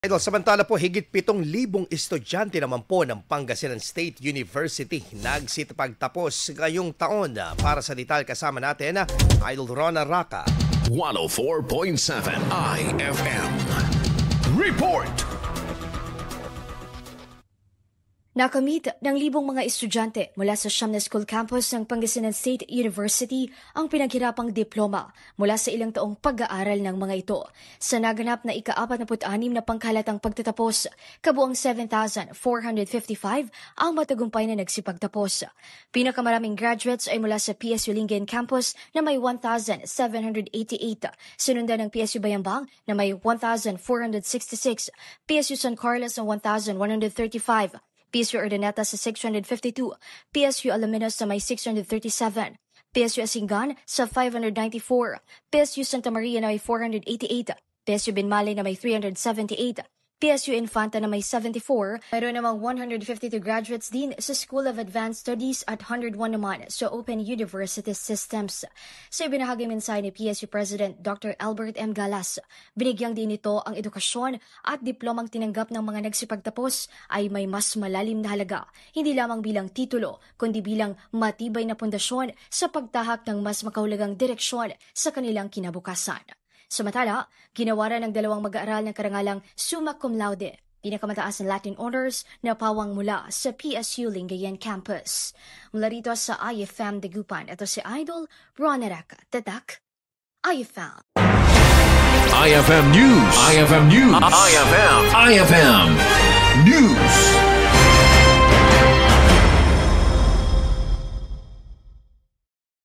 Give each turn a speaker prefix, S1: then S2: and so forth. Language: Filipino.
S1: Idol, samantala po, higit 7,000 estudyante naman po ng Pangasinan State University nagsitapagtapos ngayong taon. Para sa detalye kasama natin, Idol Rona Raka.
S2: 104.7 IFM. Report!
S3: Nakamit ng libong mga estudyante mula sa siyam na school campus ng Pangasinan State University ang pinaghirapang diploma mula sa ilang taong pag-aaral ng mga ito. Sa naganap na ika-46 na pangkalatang pagtatapos, kabuang 7,455 ang matagumpay na nagsipagtapos. Pinakamaraming graduates ay mula sa PSU Lingayen Campus na may 1,788, sinundan ng PSU Bayambang na may 1,466, PSU San Carlos na 1,135, PSU Urdaneta sa 652, PSU Alaminos sa may 637, PSU Asingan sa 594, PSU Santa Maria na may 488, PSU Binmalay na may 378, PSU Infanta na may 74, mayroon namang 152 graduates din sa School of Advanced Studies at 101 naman sa Open University Systems. Sa ibinahagi mensahe ni PSU President Dr. Albert M. Galas, binigyang din ito ang edukasyon at diplomang tinanggap ng mga nagsipagtapos ay may mas malalim na halaga, hindi lamang bilang titulo, kundi bilang matibay na pundasyon sa pagtahak ng mas makahulugang direksyon sa kanilang kinabukasan. Samantala, ginawaran ng dalawang mag-aaral ng karangalang summa cum laude, pinakamataas na Latin honors na pawang mula sa PSU Lingayen Campus. Mula rito sa IFM Dagupan, ito si Idol Rona Raka. Tatak, IFM.
S2: IFM News. IFM News. IFM News.